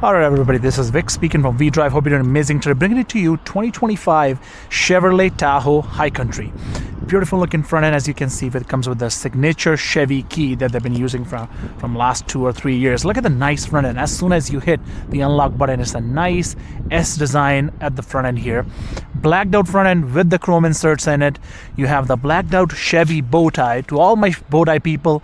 Alright everybody, this is Vic speaking from V-Drive. Hope you're doing amazing today. Bringing it to you 2025 Chevrolet Tahoe High Country. Beautiful looking front end, as you can see. It comes with the signature Chevy key that they've been using from last 2 or 3 years. Look at the nice front end. As soon as you hit the unlock button, it's a nice S design at the front end here. Blacked out front end with the chrome inserts in it. You have the blacked out Chevy bow tie. To all my bow tie people,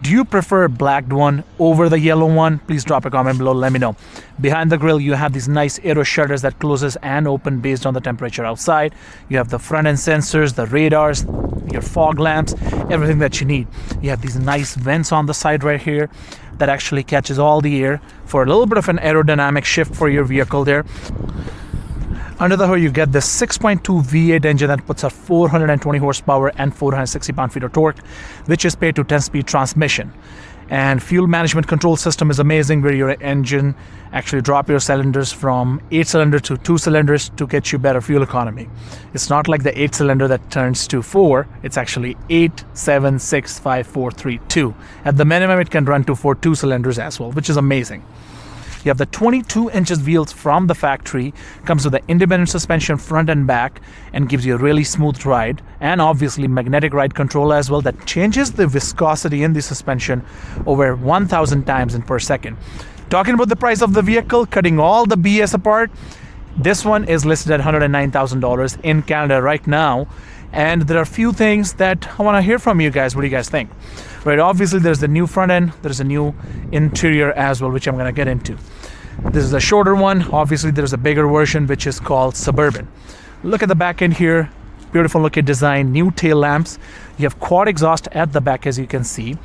do you prefer blacked one over the yellow one? Please drop a comment below, let me know. Behind the grille, you have these nice aero shutters that closes and open based on the temperature outside. You have the front end sensors, the radars, your fog lamps, everything that you need. You have these nice vents on the side right here that actually catches all the air for a little bit of an aerodynamic shift for your vehicle there. Under the hood, you get this 6.2 V8 engine that puts out 420 horsepower and 460 pound-feet of torque, which is paired to 10-speed transmission. And fuel management control system is amazing, where your engine actually drop your cylinders from 8-cylinder to 2 cylinders to get you better fuel economy. It's not like the 8-cylinder that turns to 4. It's actually 8, 7, 6, 5, 4, 3, 2. At the minimum, it can run to 4 2-cylinders as well, which is amazing. You have the 22 inches wheels from the factory, comes with the independent suspension front and back, and gives you a really smooth ride, and obviously magnetic ride control as well that changes the viscosity in the suspension over 1,000 times per second. Talking about the price of the vehicle, cutting all the BS apart, this one is listed at $109,000 in Canada right now. And there are a few things that I want to hear from you guys. What do you guys think? Right, obviously there's the new front end, there's a new interior as well, which I'm going to get into. This is a shorter one. Obviously there's a bigger version which is called Suburban. Look at the back end here. Beautiful looking design, new tail lamps. You have quad exhaust at the back, as you can see.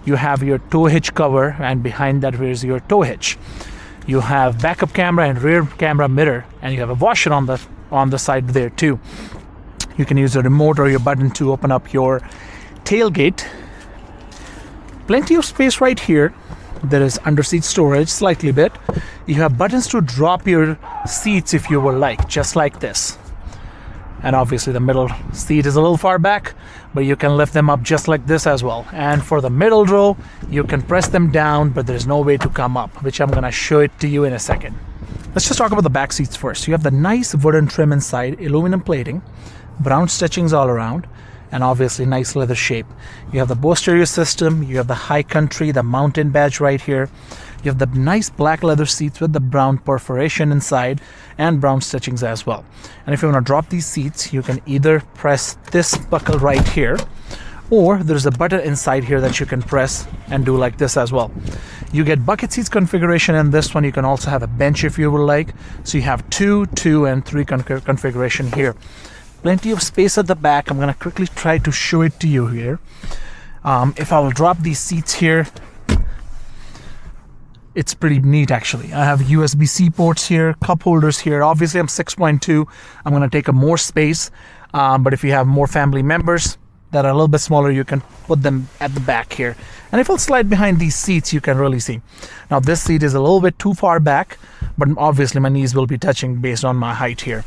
You have your tow hitch cover, and behind that is your tow hitch. You have backup camera and rear camera mirror, and you have a washer on the side there too. You can use a remote or your button to open up your tailgate. Plenty of space right here. There is under-seat storage, slightly bit. You have buttons to drop your seats if you would like, just like this. And obviously the middle seat is a little far back, but you can lift them up just like this as well. And for the middle row, you can press them down, but there's no way to come up, which I'm going to show it to you in a second. Let's just talk about the back seats first. You have the nice wooden trim inside, aluminum plating, brown stitchings all around, and obviously nice leather shape. You have the Bose stereo system, you have the High Country, the mountain badge right here. You have the nice black leather seats with the brown perforation inside and brown stitchings as well. And if you want to drop these seats, you can either press this buckle right here, or there's a button inside here that you can press and do like this as well. You get bucket seats configuration in this one. You can also have a bench if you would like. So you have 2, 2, and 3 configuration here. Plenty of space at the back. I'm going to quickly try to show it to you here. If I will drop these seats here, it's pretty neat actually. I have USB-C ports here, cup holders here. Obviously I'm 6.2. I'm going to take up more space. But if you have more family members that are a little bit smaller, you can put them at the back here. And if I'll slide behind these seats, you can really see. Now this seat is a little bit too far back, but obviously my knees will be touching based on my height here.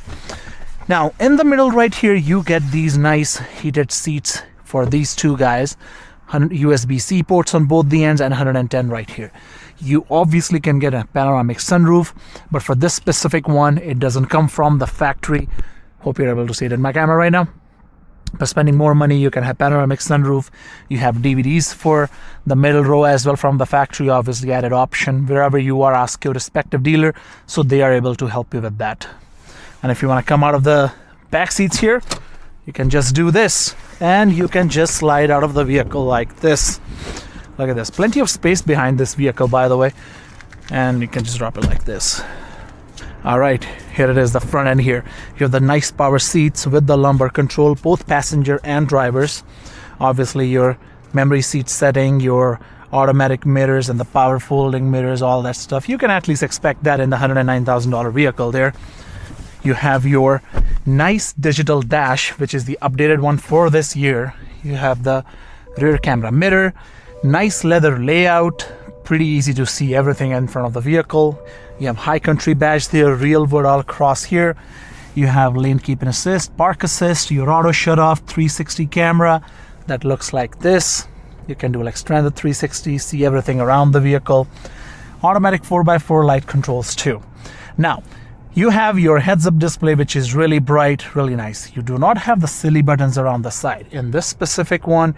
Now, in the middle right here, you get these nice heated seats for these two guys. USB-C ports on both the ends and 110 right here. You obviously can get a panoramic sunroof, but for this specific one, it doesn't come from the factory. Hope you're able to see it in my camera right now. By spending more money, you can have panoramic sunroof. You have DVDs for the middle row as well from the factory, obviously added option. Wherever you are, ask your respective dealer, so they are able to help you with that. And if you want to come out of the back seats here, you can just do this, and you can just slide out of the vehicle like this. Look at this. Plenty of space behind this vehicle, by the way. And you can just drop it like this. All right, here it is, the front end here. You have the nice power seats with the lumbar control, both passenger and drivers. Obviously, your memory seat setting, your automatic mirrors, and the power folding mirrors, all that stuff. You can at least expect that in the $109,000 vehicle there. You have your nice digital dash, which is the updated one for this year. You have the rear camera mirror, nice leather layout, pretty easy to see everything in front of the vehicle. You have High Country badge there, real wood all across here. You have lane keeping assist, park assist, your auto shut off, 360 camera that looks like this. You can do like stranded 360, see everything around the vehicle. Automatic 4x4 light controls too. Now, you have your heads-up display, which is really bright, really nice. You do not have the silly buttons around the side. In this specific one,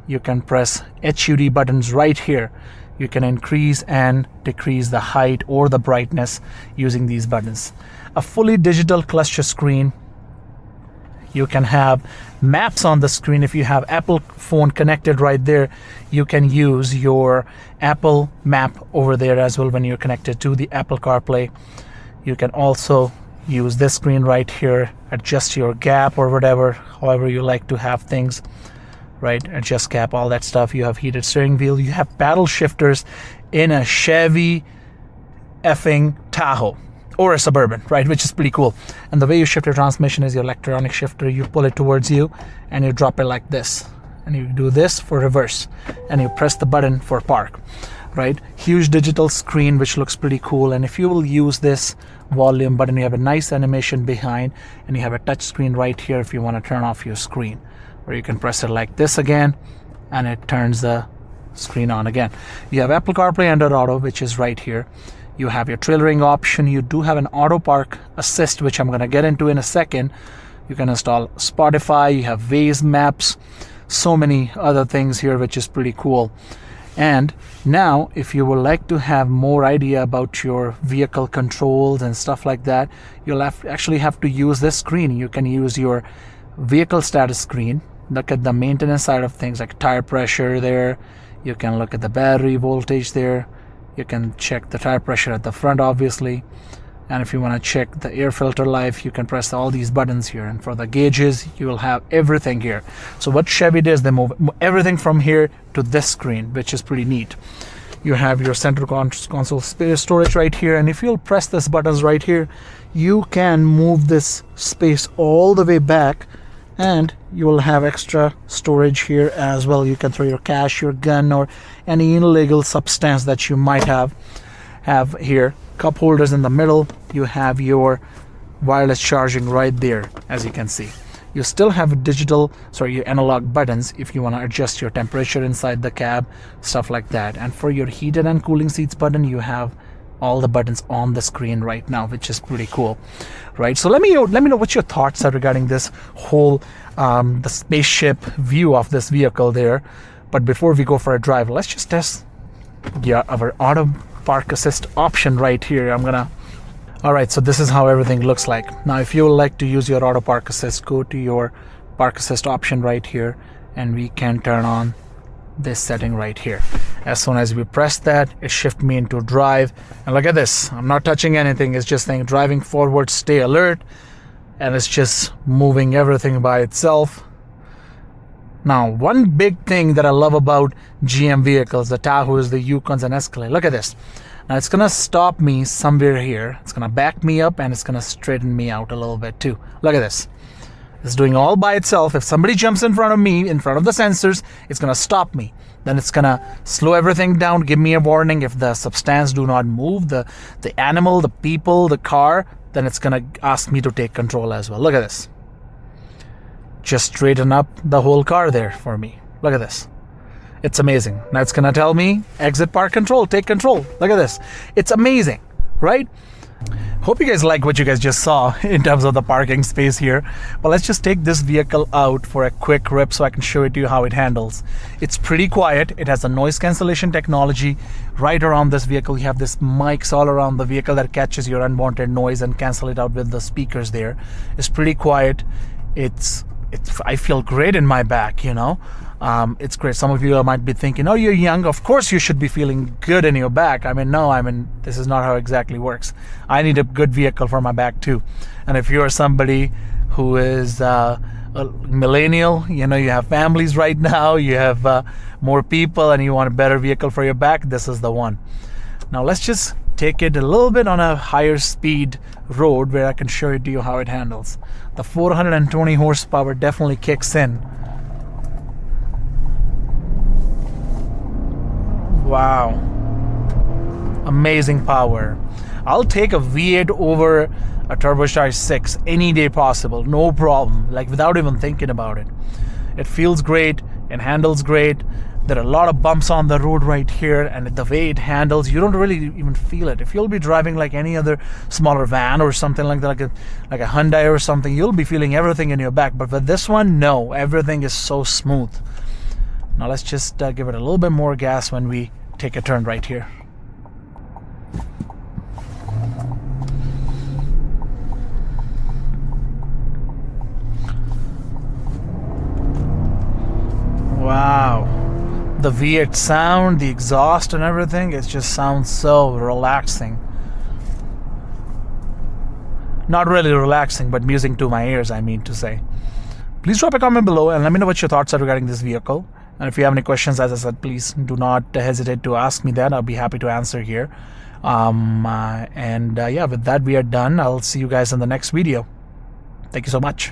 you can press HUD buttons right here. You can increase and decrease the height or the brightness using these buttons. A fully digital cluster screen. You can have maps on the screen. If you have Apple phone connected right there, you can use your Apple map over there as well when you're connected to the Apple CarPlay. You can also use this screen right here, adjust your gap or whatever, however you like to have things, right? Adjust gap, all that stuff. You have heated steering wheel. You have paddle shifters in a Chevy effing Tahoe or a Suburban, right? Which is pretty cool. And the way you shift your transmission is your electronic shifter. You pull it towards you and you drop it like this. And you do this for reverse. And you press the button for park, right? Huge digital screen, which looks pretty cool. And if you will use this volume button, you have a nice animation behind, and you have a touch screen right here if you want to turn off your screen, or you can press it like this again and it turns the screen on again. You have Apple CarPlay Android Auto, which is right here. You have your trailering option. You do have an auto park assist, which I'm going to get into in a second. You can install Spotify. You have Waze maps, so many other things here, which is pretty cool. And now, if you would like to have more idea about your vehicle controls and stuff like that, you'll actually have to use this screen. You can use your vehicle status screen. Look at the maintenance side of things, like tire pressure there. You can look at the battery voltage there. You can check the tire pressure at the front, obviously. And if you want to check the air filter life, you can press all these buttons here. And for the gauges, you will have everything here. So what Chevy does, they move everything from here to this screen, which is pretty neat. You have your center console space storage right here. And if you'll press this buttons right here, you can move this space all the way back, and you will have extra storage here as well. You can throw your cash, your gun, or any illegal substance that you might have here. Cup holders in the middle. You have your wireless charging right there, as you can see. You still have your analog buttons if you want to adjust your temperature inside the cab, stuff like that. And for your heated and cooling seats button, you have all the buttons on the screen right now, which is pretty cool, right? So let me know what your thoughts are regarding this whole the spaceship view of this vehicle there. But before we go for a drive, let's just test our auto park assist option right here. Alright, so this is how everything looks like. Now if you would like to use your auto park assist, go to your park assist option right here, and we can turn on this setting right here. As soon as we press that, it shifts me into drive, and look at this, I'm not touching anything. It's just saying driving forward, stay alert, and it's just moving everything by itself. Now, one big thing that I love about GM vehicles, the Tahoes, the Yukons, and Escalade, look at this. Now it's gonna stop me somewhere here. It's gonna back me up, and it's gonna straighten me out a little bit too. Look at this. It's doing all by itself. If somebody jumps in front of me, in front of the sensors, it's gonna stop me. Then it's gonna slow everything down, give me a warning. If the substance do not move, the animal, the people, the car, then it's gonna ask me to take control as well. Look at this. Just straighten up the whole car there for me. Look at this. It's amazing. Now it's gonna tell me exit park control, take control. Look at this. It's amazing, right? Hope you guys like what you guys just saw in terms of the parking space here. But let's just take this vehicle out for a quick rip so I can show it to you how it handles. It's pretty quiet. It has a noise cancellation technology right around this vehicle. You have this mics all around the vehicle that catches your unwanted noise and cancel it out with the speakers there. It's pretty quiet. I feel great in my back, you know. It's great. Some of you might be thinking, oh, you're young, of course you should be feeling good in your back. No, this is not how it exactly works. I need a good vehicle for my back too. And if you're somebody who is a millennial, you know, you have families right now, you have more people, and you want a better vehicle for your back, this is the one. Now let's just take it a little bit on a higher speed road where I can show it to you how it handles. The 420 horsepower definitely kicks in. Wow, amazing power. I'll take a V8 over a turbocharged 6 any day possible, no problem, like without even thinking about it. It feels great, it handles great. There are a lot of bumps on the road right here, and the way it handles, you don't really even feel it. If you'll be driving like any other smaller van or something like that, like a Hyundai or something, you'll be feeling everything in your back. But with this one, no, everything is so smooth. Now let's just give it a little bit more gas when we take a turn right here. Wow. The V8 sound, the exhaust and everything, it just sounds so relaxing. Not really relaxing, but music to my ears, I mean to say. Please drop a comment below and let me know what your thoughts are regarding this vehicle. And if you have any questions, as I said, please do not hesitate to ask me that. I'll be happy to answer here. Yeah, with that we are done. I'll see you guys in the next video. Thank you so much.